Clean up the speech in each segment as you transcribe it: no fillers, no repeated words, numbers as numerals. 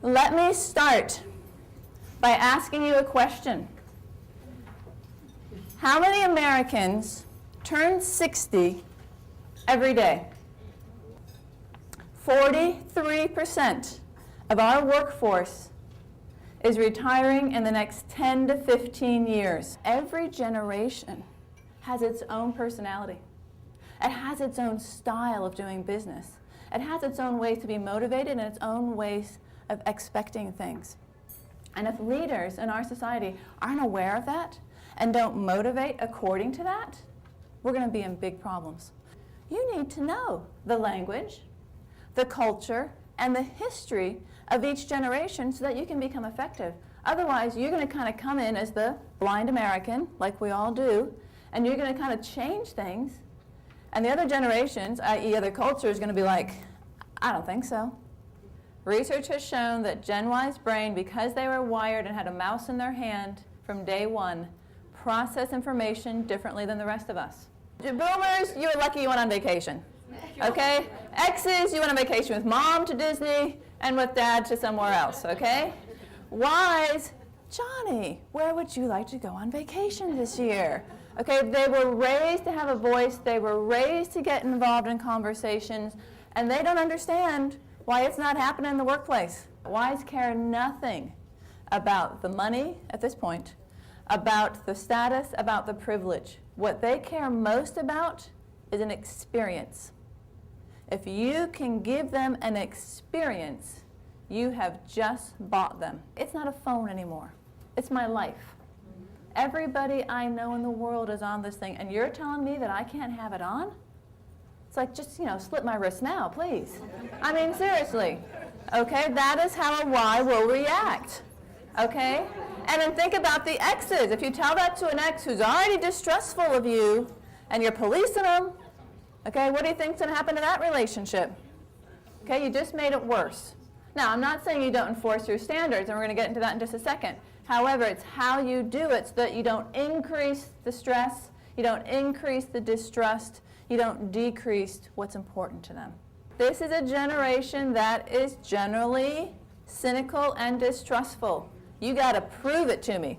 Let me start by asking you a question. How many Americans turn 60 every day? 43% of our workforce is retiring in the next 10 to 15 years. Every generation has its own personality. It has its own style of doing business. It has its own ways to be motivated and its own ways of expecting things. And if leaders in our society aren't aware of that and don't motivate according to that, we're going to be in big problems. You need to know the language, the culture, and the history of each generation so that you can become effective. Otherwise, you're going to kind of come in as the blind American, like we all do, and you're going to kind of change things. And the other generations, i.e. other culture, is going to be like, I don't think so. Research has shown that Gen Y's brain, because they were wired and had a mouse in their hand from day one, process information differently than the rest of us. Boomers, you were lucky you went on vacation. Okay? X's, you went on vacation with mom to Disney and with dad to somewhere else, okay? Y's, Johnny, where would you like to go on vacation this year? Okay, they were raised to have a voice, they were raised to get involved in conversations, and they don't understand why it's not happening in the workplace. Y's care nothing about the money at this point, about the status, about the privilege. What they care most about is an experience. If you can give them an experience, you have just bought them. It's not a phone anymore. It's my life. Everybody I know in the world is on this thing, and you're telling me that I can't have it on? It's like, just, slip my wrist now, please. I mean, seriously. Okay, that is how a Y will react. Okay? And then think about the X's. If you tell that to an X who's already distrustful of you, and you're policing them, okay, what do you think's going to happen to that relationship? Okay, you just made it worse. Now, I'm not saying you don't enforce your standards, and we're going to get into that in just a second. However, it's how you do it so that you don't increase the stress, you don't increase the distrust, you don't decrease what's important to them. This is a generation that is generally cynical and distrustful. You got to prove it to me.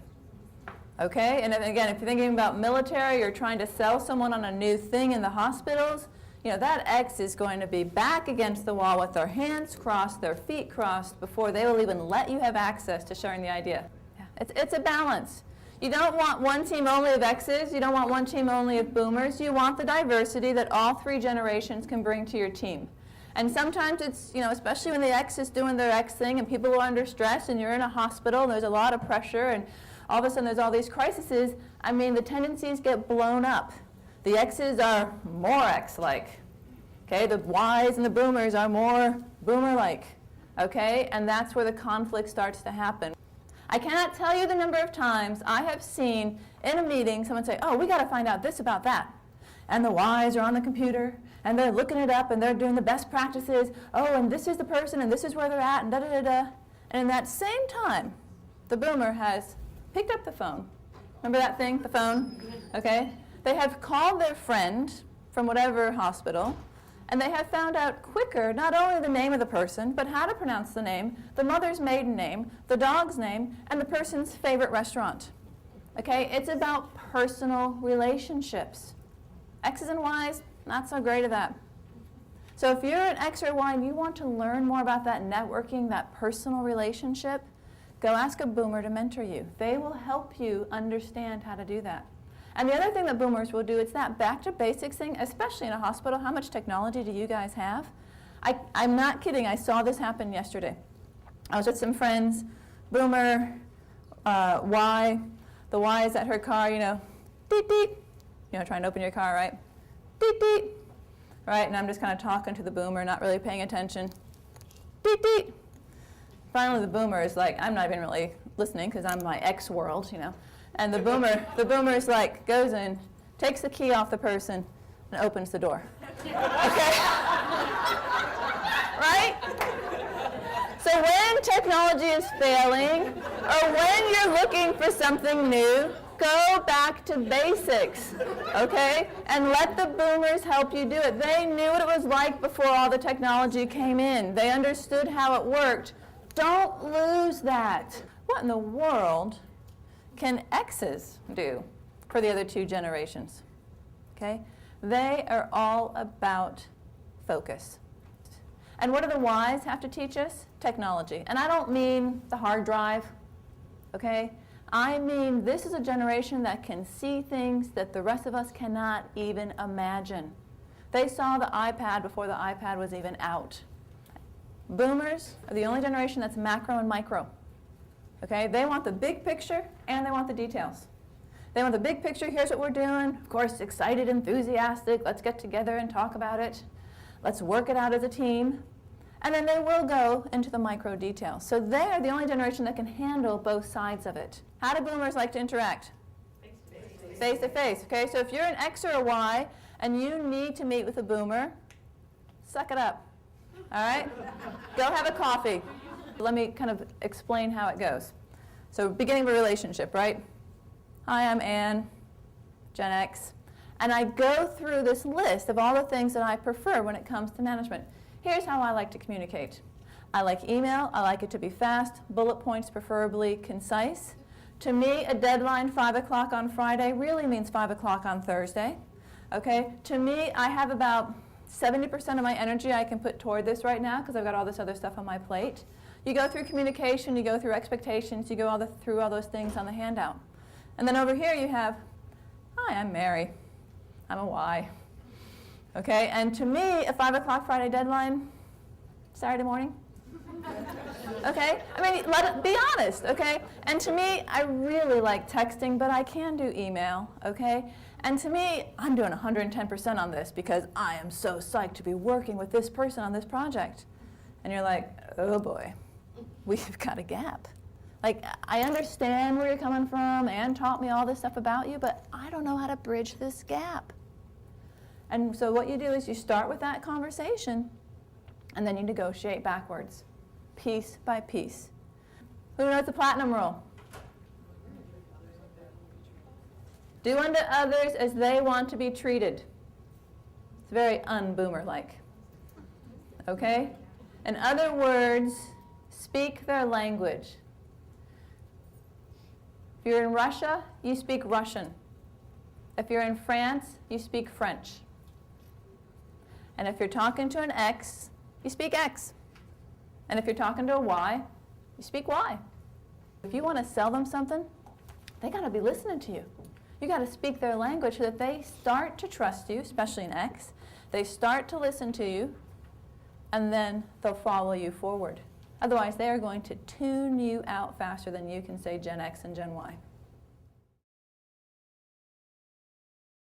Okay? And again, if you're thinking about military, you're trying to sell someone on a new thing in the hospitals, that X is going to be back against the wall with their hands crossed, their feet crossed, before they will even let you have access to sharing the idea. It's a balance. You don't want one team only of X's. You don't want one team only of boomers. You want the diversity that all three generations can bring to your team. And sometimes it's, especially when the X is doing their X thing and people are under stress and you're in a hospital and there's a lot of pressure and all of a sudden there's all these crises, the tendencies get blown up. The X's are more X-like. Okay, the Y's and the boomers are more boomer-like. Okay, and that's where the conflict starts to happen. I cannot tell you the number of times I have seen in a meeting someone say, oh, we got to find out this about that. And the Y's are on the computer, and they're looking it up, and they're doing the best practices. Oh, and this is the person, and this is where they're at, and da-da-da-da. And in that same time, the boomer has picked up the phone. Remember that thing, the phone? Okay? They have called their friend from whatever hospital, and they have found out quicker not only the name of the person, but how to pronounce the name, the mother's maiden name, the dog's name, and the person's favorite restaurant. Okay? It's about personal relationships. X's and Y's, not so great at that. So if you're an X or Y and you want to learn more about that networking, that personal relationship, go ask a boomer to mentor you. They will help you understand how to do that. And the other thing that boomers will do, it's that back to basics thing, especially in a hospital. How much technology do you guys have? I'm not kidding. I saw this happen yesterday. I was with some friends, boomer, Y. The Y is at her car, beep, beep. Trying to open your car, right? Beep, beep. Right, and I'm just kind of talking to the boomer, not really paying attention. Beep, beep. Finally, the boomer is like, I'm not even really listening because I'm my X world, And the boomer's like, goes in, takes the key off the person, and opens the door. Okay? Right? So when technology is failing, or when you're looking for something new, go back to basics, okay? And let the boomers help you do it. They knew what it was like before all the technology came in. They understood how it worked. Don't lose that. What in the world can X's do for the other two generations? Okay? They are all about focus. And what do the Ys have to teach us? Technology. And I don't mean the hard drive, okay? I mean this is a generation that can see things that the rest of us cannot even imagine. They saw the iPad before the iPad was even out. Boomers are the only generation that's macro and micro. Okay? They want the big picture and they want the details. They want the big picture, here's what we're doing. Of course, excited, enthusiastic, let's get together and talk about it. Let's work it out as a team. And then they will go into the micro details. So they're the only generation that can handle both sides of it. How do boomers like to interact? Face to face. Okay, so if you're an X or a Y and you need to meet with a boomer, suck it up. All right? Go have a coffee. Let me kind of explain how it goes. So beginning of a relationship, right? Hi, I'm Ann, Gen X. And I go through this list of all the things that I prefer when it comes to management. Here's how I like to communicate. I like email. I like it to be fast, bullet points preferably concise. To me, a deadline 5 o'clock on Friday really means 5 o'clock on Thursday. Okay? To me, I have about 70% of my energy I can put toward this right now because I've got all this other stuff on my plate. You go through communication, you go through expectations, you go through all those things on the handout. And then over here you have, hi, I'm Mary. I'm a Y. Okay, and to me, a 5 o'clock Friday deadline, Saturday morning. Okay, I mean, let it be honest, okay? And to me, I really like texting, but I can do email, okay? And to me, I'm doing 110% on this because I am so psyched to be working with this person on this project. And you're like, oh boy, we've got a gap. Like, I understand where you're coming from. Anne taught me all this stuff about you, but I don't know how to bridge this gap. And so what you do is you start with that conversation, and then you negotiate backwards, piece by piece. Who knows the platinum rule? Do unto others as they want to be treated. It's very un-boomer-like. Okay? In other words, speak their language. If you're in Russia, you speak Russian. If you're in France, you speak French. And if you're talking to an X, you speak X. And if you're talking to a Y, you speak Y. If you want to sell them something, they got to be listening to you. You got to speak their language so that they start to trust you, especially an X. They start to listen to you, and then they'll follow you forward. Otherwise, they are going to tune you out faster than you can say Gen X and Gen Y.